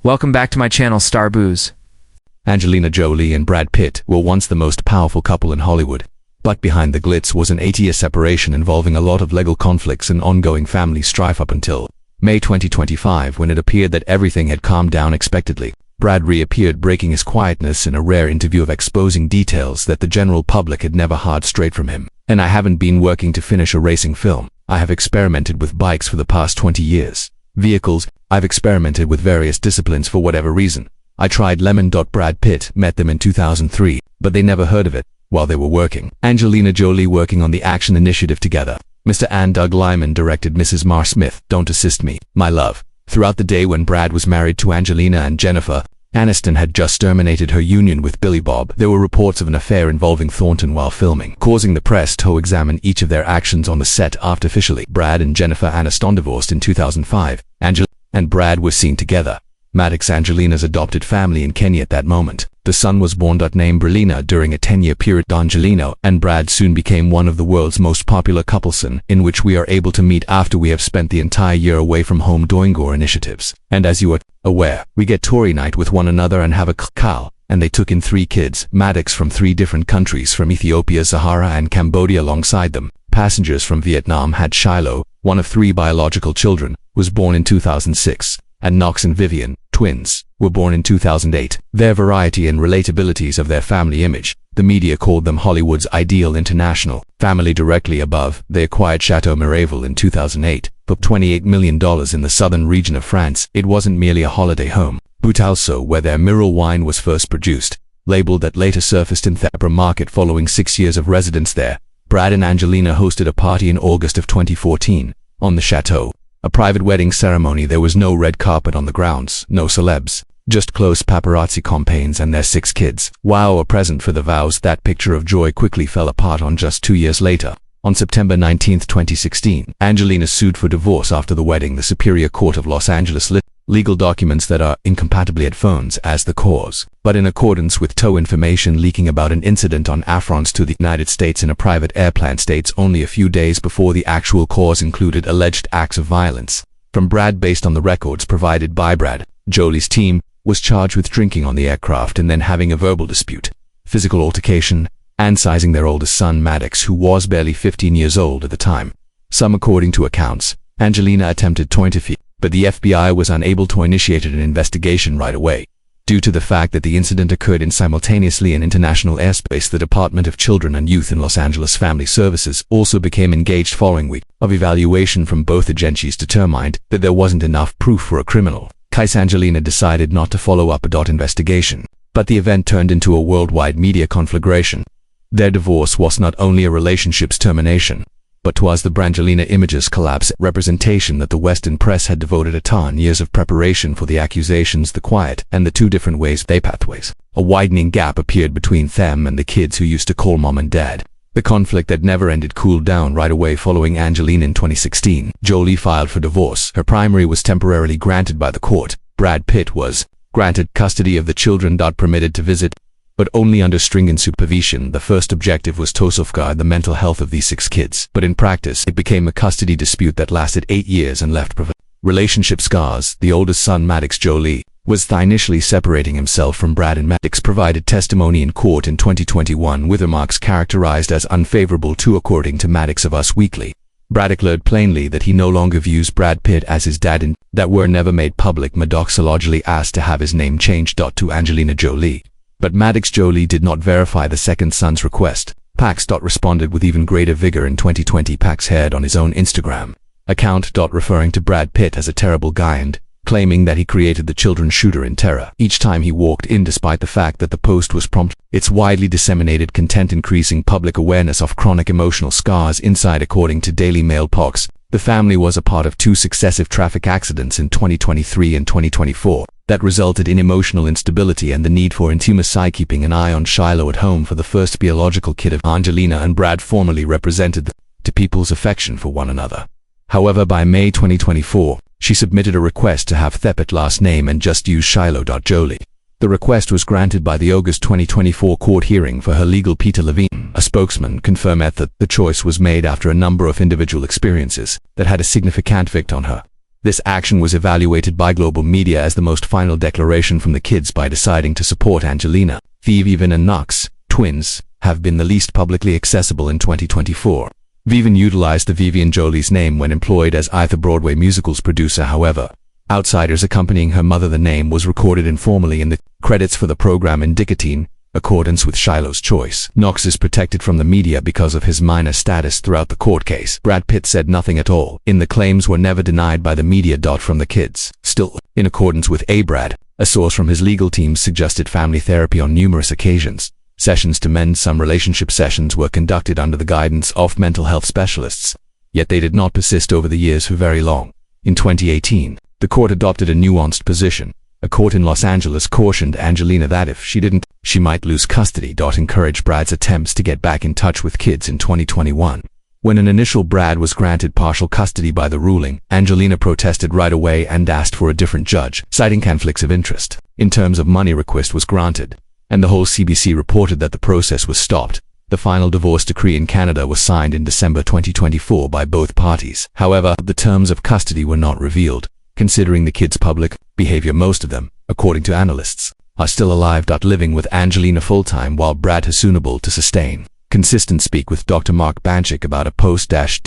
Welcome back to my channel, Star Booze. Angelina Jolie and Brad Pitt were once the most powerful couple in Hollywood. But behind the glitz was an 8-year separation involving a lot of legal conflicts and ongoing family strife up until May 2025, when it appeared that everything had calmed down unexpectedly. Brad reappeared, breaking his quietness in a rare interview of exposing details that the general public had never heard straight from him. "And I haven't been working to finish a racing film. I have experimented with bikes for the past 20 years. Vehicles, I've experimented with various disciplines for whatever reason. I tried lemon. Brad Pitt met them in 2003, but they never heard of it while they were working. Angelina Jolie working on the action initiative together. Mr. and Doug Liman directed Mrs. Mar Smith, Don't Assist Me, My Love. Throughout the day when Brad was married to Angelina and Jennifer Aniston had just terminated her union with Billy Bob, there were reports of an affair involving Thornton while filming, causing the press to examine each of their actions on the set after officially Brad and Jennifer Aniston divorced in 2005. Angelina and Brad were seen together. Maddox, Angelina's adopted family in Kenya at that moment. The son was born named Brangelina during a 10-year period. Angelina and Brad soon became one of the world's most popular couples, in which we are able to meet after we have spent the entire year away from home doing gore initiatives. And as you are aware, we get Tory night with one another and have a cow. And they took in 3 kids, Maddox from 3 different countries, from Ethiopia, Sahara and Cambodia alongside them. Passengers from Vietnam had Shiloh, one of 3 biological children, was born in 2006. And Knox and Vivian, twins, were born in 2008. Their variety and relatabilities of their family image, the media called them Hollywood's ideal international family. Directly above, they acquired Chateau Miraval in 2008 for $28 million in the southern region of France. It wasn't merely a holiday home. Boutalso, where their Miral wine was first produced, labeled that later surfaced in Thepra Market following 6 years of residence there. Brad and Angelina hosted a party in August of 2014 on the chateau. A private wedding ceremony. There was no red carpet on the grounds, no celebs, just close paparazzi campaigns and their 6 kids. Wow, a present for the vows. That picture of joy quickly fell apart on just 2 years later. On September 19, 2016, Angelina sued for divorce after the wedding. The Superior Court of Los Angeles lit legal documents that are incompatible at phones as the cause, but in accordance with tow information leaking about an incident on affronts to the United States in a private airplane states only a few days before the actual cause included alleged acts of violence from Brad. Based on the records provided by Brad, Jolie's team was charged with drinking on the aircraft and then having a verbal dispute, physical altercation, and sizing their oldest son Maddox, who was barely 15 years old at the time. Some according to accounts, Angelina attempted to interfere, but the FBI was unable to initiate an investigation right away. Due to the fact that the incident occurred in simultaneously in international airspace, the Department of Children and Youth in Los Angeles Family Services also became engaged. Following week of evaluation from both agencies determined that there wasn't enough proof for a criminal case. Angelina decided not to follow up a investigation, but the event turned into a worldwide media conflagration. Their divorce was not only a relationship's termination, but was the Brangelina image's collapse, representation that the Western press had devoted a ton years of preparation for the accusations, the quiet, and the 2 different ways they pathways. A widening gap appeared between them and the kids who used to call mom and dad. The conflict that never ended cooled down right away. Following Angelina in 2016, Jolie filed for divorce. Her primary was temporarily granted by the court. Brad Pitt was granted custody of the children. Permitted to visit, but only under stringent supervision. The first objective was to safeguard the mental health of these 6 kids, but in practice it became a custody dispute that lasted 8 years and left relationship scars. The oldest son, Maddox Jolie, was initially separating himself from Brad, and Maddox provided testimony in court in 2021 with remarks characterized as unfavorable to, according to Maddox of Us Weekly. Brad declared plainly that he no longer views Brad Pitt as his dad and that were never made public. Maddox allegedly asked to have his name changed to Angelina Jolie, but Maddox Jolie did not verify the second son's request. Pax responded with even greater vigor in 2020. Pax shared on his own Instagram account referring to Brad Pitt as a terrible guy and claiming that he created the children's shooter in terror each time he walked in, despite the fact that the post was prompt. Its widely disseminated content increasing public awareness of chronic emotional scars inside. According to Daily Mail, Pox, the family was a part of 2 successive traffic accidents in 2023 and 2024 that resulted in emotional instability and the need for intimacy. Keeping an eye on Shiloh at home for the first biological kid of Angelina and Brad formally represented to people's affection for one another. However, by May 2024, she submitted a request to have Thepet last name and just use Shiloh. Jolie. The request was granted by the August 2024 court hearing for her legal. Peter Levine, a spokesman, confirmed that the choice was made after a number of individual experiences that had a significant effect on her. This action was evaluated by global media as the most final declaration from the kids by deciding to support Angelina. Vivian and Knox, twins, have been the least publicly accessible in 2024. Vivian utilized the Vivian Jolie's name when employed as either Broadway musicals producer. However, outsiders accompanying her mother, the name was recorded informally in the credits for the program in nicotine, accordance with Shiloh's choice. Knox is protected from the media because of his minor status throughout the court case. Brad Pitt said nothing at all, and the claims were never denied by the media. From the kids. Still, in accordance with Brad, a source from his legal team suggested family therapy on numerous occasions. Sessions to mend some relationship sessions were conducted under the guidance of mental health specialists, yet they did not persist over the years for very long. In 2018, the court adopted a nuanced position. A court in Los Angeles cautioned Angelina that if she didn't, she might lose custody. Encouraged Brad's attempts to get back in touch with kids in 2021. When an initial Brad was granted partial custody by the ruling, Angelina protested right away and asked for a different judge, citing conflicts of interest. In terms of money, request was granted, and the whole CBC reported that the process was stopped. The final divorce decree in Canada was signed in December 2024 by both parties. However, the terms of custody were not revealed. Considering the kids' public behavior, most of them, according to analysts, are still alive. Living with Angelina full-time while Brad has suitable to sustain. Consistent speak with Dr. Mark Banchik about a post-DEORCE.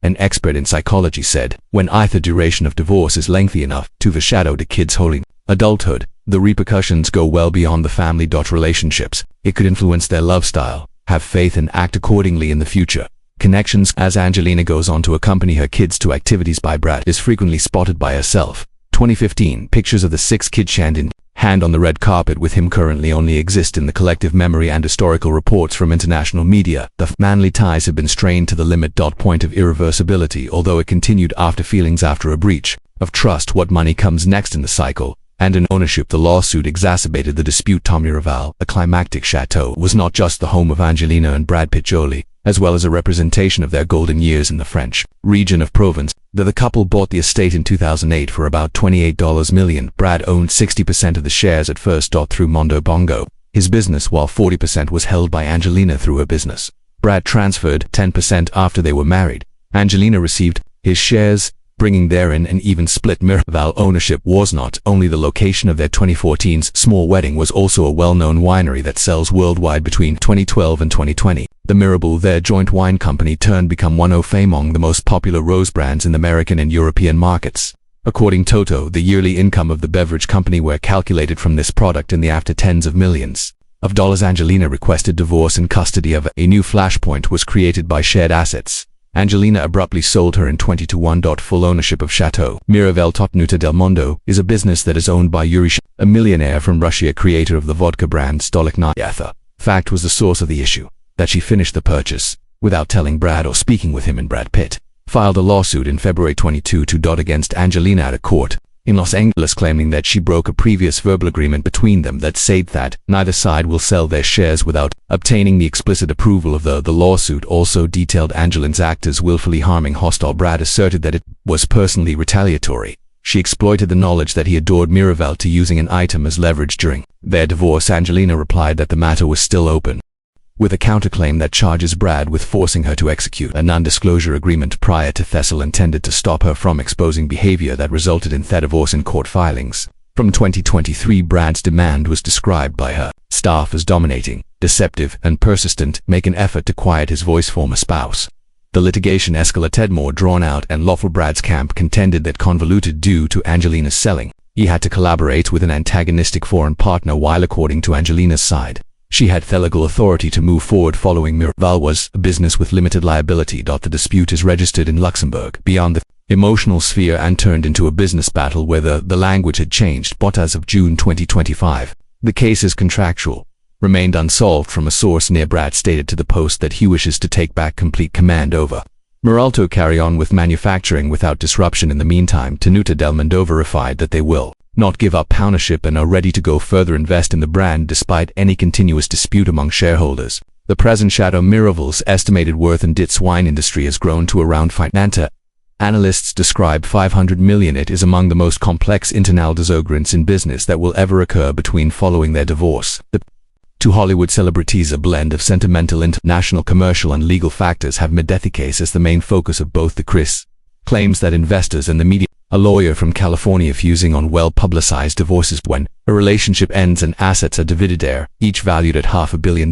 An expert in psychology said, when either duration of divorce is lengthy enough to foreshadow the kids' whole adulthood, the repercussions go well beyond the family. Relationships. It could influence their love style, have faith and act accordingly in the future. Connections. As Angelina goes on to accompany her kids to activities by Brad is frequently spotted by herself. 2015 pictures of the 6 kids hand in hand on the red carpet with him currently only exist in the collective memory and historical reports from international media. The manly ties have been strained to the limit. Point of irreversibility, although it continued after feelings after a breach of trust. What money comes next in the cycle? And in ownership, the lawsuit exacerbated the dispute. Miraval, a climactic chateau, was not just the home of Angelina and Brad Pitt Jolie, as well as a representation of their golden years in the French region of Provence. The couple bought the estate in 2008 for about $28 million. Brad owned 60% of the shares at first. Through Mondo Bongo, his business, while 40% was held by Angelina through her business. Brad transferred 10% after they were married. Angelina received his shares, bringing therein an even split. Miraval ownership was not only the location of their 2014's small wedding, was also a well-known winery that sells worldwide. Between 2012 and 2020, the Miraval, their joint wine company, turned become one of among the most popular rose brands in the American and European markets. According to Toto, the yearly income of the beverage company were calculated from this product in the after tens of millions of dollars. Angelina requested divorce and custody of a new flashpoint was created by shared assets. Angelina abruptly sold her in 2021. Full ownership of Chateau Miraval Nuta del Mondo is a business that is owned by Yuri, a millionaire from Russia, creator of the vodka brand Stolichnaya. Fact was the source of the issue, that she finished the purchase without telling Brad or speaking with him, and Brad Pitt filed a lawsuit in February 2022 against Angelina at a court in Los Angeles, claiming that she broke a previous verbal agreement between them that said that neither side will sell their shares without obtaining the explicit approval of the lawsuit also detailed Angelina's act as willfully harming. Hostile. Brad asserted that it was personally retaliatory. She exploited the knowledge that he adored Miraval to using an item as leverage during their divorce. Angelina replied that the matter was still open, with a counterclaim that charges Brad with forcing her to execute a non-disclosure agreement prior to Thessal intended to stop her from exposing behavior that resulted in their divorce in court filings. From 2023, Brad's demand was described by her staff as dominating, deceptive, and persistent, make an effort to quiet his voice. Former spouse. The litigation escalated more drawn out, and lawful Brad's camp contended that convoluted due to Angelina's selling. He had to collaborate with an antagonistic foreign partner, while according to Angelina's side, she had the legal authority to move forward. Following Miraval was a business with limited liability. The dispute is registered in Luxembourg, beyond the emotional sphere, and turned into a business battle where the language had changed. But as of June 2025, the case is contractual, remained unsolved. From a source near Brad stated to the Post that he wishes to take back complete command over Miralto, carry on with manufacturing without disruption. In the meantime, Nuta del Mondo verified that they will not give up ownership and are ready to go further invest in the brand despite any continuous dispute among shareholders. The present Chateau Miraval's estimated worth in its wine industry has grown to around $500 million. Analysts describe $500 million. It is among the most complex internal disagreements in business that will ever occur between following their divorce. The two Hollywood celebrities, a blend of sentimental, international, commercial, and legal factors, have made the case as the main focus of both the Chris claims that investors and the media, a lawyer from California fusing on well-publicized divorces when a relationship ends and assets are divided there, each valued at $500 million.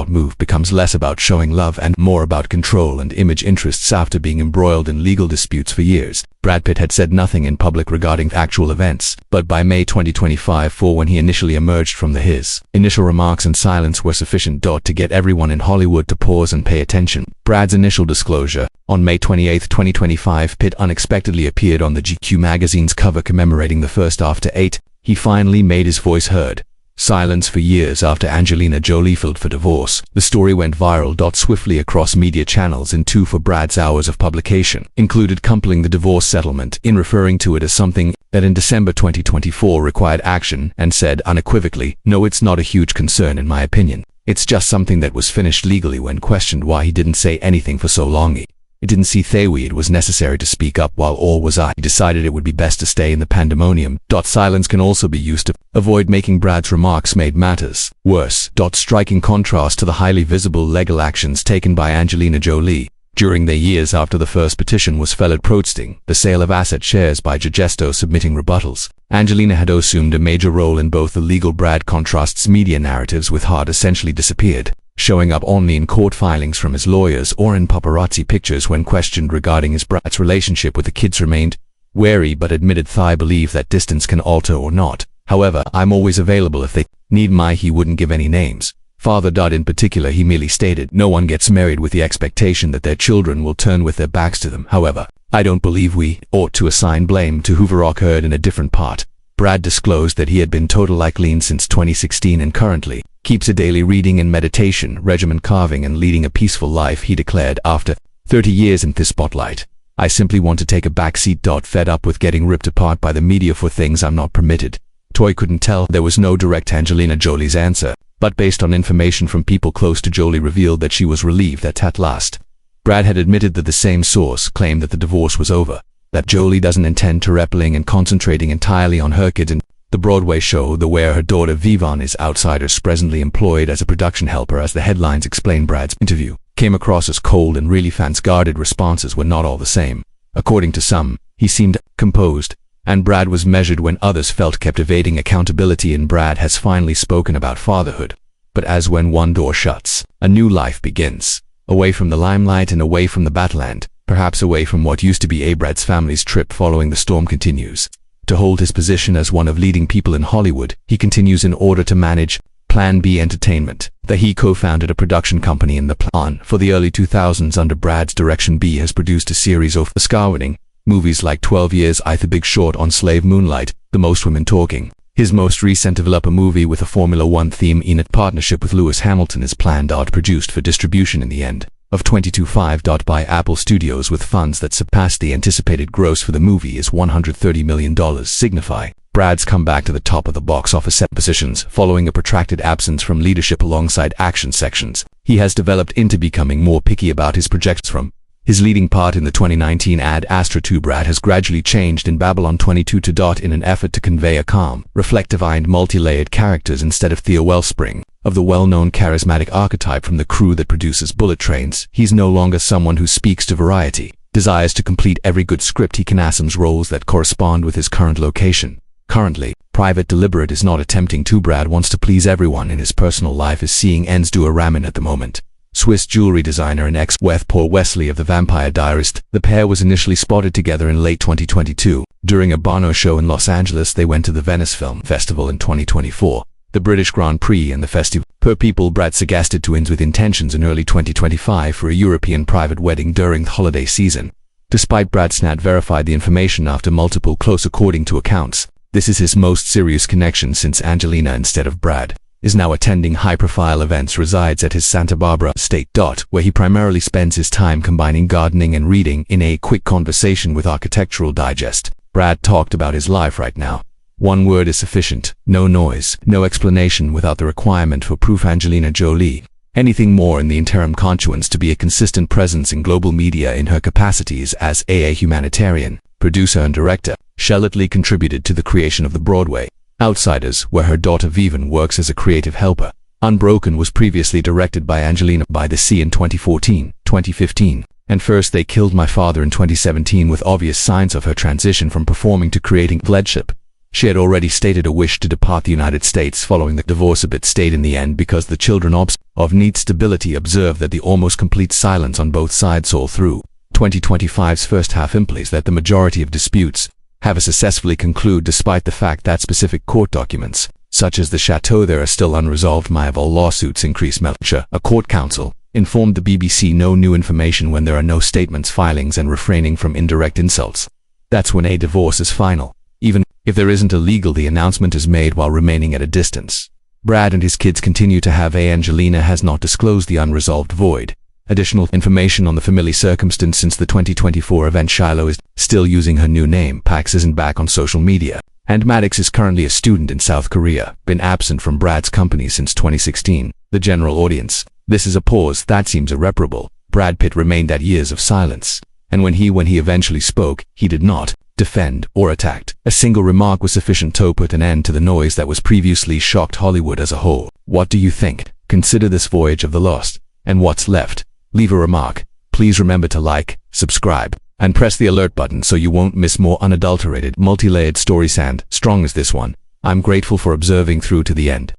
Move becomes less about showing love and more about control and image interests after being embroiled in legal disputes for years. Brad Pitt had said nothing in public regarding actual events, but by May 2025, when he initially emerged from his initial remarks and silence were sufficient to get everyone in Hollywood to pause and pay attention. Brad's initial disclosure. On May 28, 2025, Pitt unexpectedly appeared on the GQ magazine's cover commemorating the first after 8. He finally made his voice heard. Silence for years after Angelina Jolie filed for divorce. The story went viral. Swiftly across media channels and for Brad's hours of publication included coupling the divorce settlement in referring to it as something that in December 2024 required action and said unequivocally, "No, it's not a huge concern in my opinion. It's just something that was finished legally." When questioned why he didn't say anything for so long, it didn't see it was necessary to speak up while all was he decided it would be best to stay in the pandemonium. Silence can also be used to avoid making Brad's remarks made matters worse. Striking contrast to the highly visible legal actions taken by Angelina Jolie during the years after the first petition was filed protesting the sale of asset shares by Gesto submitting rebuttals. Angelina had assumed a major role in both the legal. Brad contrasts media narratives with Hart essentially disappeared, showing up only in court filings from his lawyers or in paparazzi pictures. When questioned regarding Brad's relationship with the kids, remained wary but admitted, "I believe that distance can alter or not. However, I'm always available if they need me." He wouldn't give any names. Father. In particular, he merely stated, "No one gets married with the expectation that their children will turn with their backs to them. However, I don't believe we ought to assign blame to whoever occurred in a different part." Brad disclosed that he had been clean since 2016 and currently keeps a daily reading and meditation regimen, carving and leading a peaceful life. He declared, "After 30 years in this spotlight, I simply want to take a back seat. Fed up with getting ripped apart by the media for things I'm not permitted." Toy couldn't tell. There was no direct Angelina Jolie's answer, but based on information from people close to Jolie revealed that she was relieved that at last. Brad had admitted that the same source claimed that the divorce was over, that Jolie doesn't intend to rappelling and concentrating entirely on her kids and the Broadway show where her daughter Vivian is outsiders presently employed as a production helper. As the headlines explain, Brad's interview came across as cold and really fans' guarded responses were not all the same. According to some, he seemed composed, and Brad was measured when others felt captivating accountability. And Brad has finally spoken about fatherhood. But as when one door shuts, a new life begins. Away from the limelight and away from the battleland, perhaps away from what used to be Brad's family's trip following the storm continues to hold his position as one of leading people in Hollywood. He continues in order to manage Plan B Entertainment. He co-founded a production company in the plan for the early 2000s under Brad's direction. B has produced a series of Oscar-winning movies like 12 Years, The Big Short, On Slave, Moonlight, The Most Women Talking. His most recent developer movie with a Formula One theme in partnership with Lewis Hamilton is planned produced for distribution in the end of 2025 by Apple Studios with funds that surpassed the anticipated gross for the movie is $130 million. Signify Brad's comeback to the top of the box office set positions following a protracted absence from leadership alongside action sections. He has developed into becoming more picky about his projects. From his leading part in the 2019 Ad Astra 2, Brad has gradually changed in Babylon 22 in an effort to convey a calm, reflective and multi-layered characters instead of Theo Wellspring, of the well-known charismatic archetype from the crew that produces Bullet Trains. He's no longer someone who speaks to variety, desires to complete every good script he can, assumes roles that correspond with his current location. Currently, private deliberate is not attempting to. Brad wants to please everyone in his personal life is seeing ends do a ramen at the moment. Swiss jewelry designer and ex-wife Paul Wesley of The Vampire Diarist. The pair was initially spotted together in late 2022. During a Bono show in Los Angeles, they went to the Venice Film Festival in 2024, the British Grand Prix and the festival. Per People, Brad suggested twins with intentions in early 2025 for a European private wedding during the holiday season. Despite Brad's not verified the information after multiple close according to accounts, this is his most serious connection since Angelina, instead of Brad, is now attending high-profile events, resides at his Santa Barbara estate. Where he primarily spends his time combining gardening and reading. In a quick conversation with Architectural Digest, Brad talked about his life right now. One word is sufficient: no noise, no explanation without the requirement for proof. Angelina Jolie. Anything more in the interim constituents to be a consistent presence in global media in her capacities as a humanitarian, producer and director. Shelley contributed to the creation of the Broadway Outsiders, where her daughter Vivian works as a creative helper. Unbroken was previously directed by Angelina by the Sea in 2014, 2015, And first they killed my father in 2017 with obvious signs of her transition from performing to creating leadership. She had already stated a wish to depart the United States following the divorce. A bit stayed in the end because the children of need stability observed that the almost complete silence on both sides all through 2025's first half implies that the majority of disputes have successfully concluded despite the fact that specific court documents, such as the chateau, there are still unresolved. My of all lawsuits increase Melcher, a court counsel, informed the BBC no new information when there are no statements, filings and refraining from indirect insults. That's when a divorce is final. Even if there isn't a legal, the announcement is made while remaining at a distance. Brad and his kids continue to have Angelina has not disclosed the unresolved void. Additional information on the family circumstance since the 2024 event. Shiloh is still using her new name. Pax isn't back on social media. And Maddox is currently a student in South Korea, been absent from Brad's company since 2016. The general audience. This is a pause that seems irreparable. Brad Pitt remained at years of silence. And when he eventually spoke, he did not defend or attacked. A single remark was sufficient to put an end to the noise that was previously shocked Hollywood as a whole. What do you think? Consider this voyage of the lost. And what's left? Leave a remark. Please remember to like, subscribe, and press the alert button so you won't miss more unadulterated, multi-layered stories and strong as this one. I'm grateful for observing through to the end.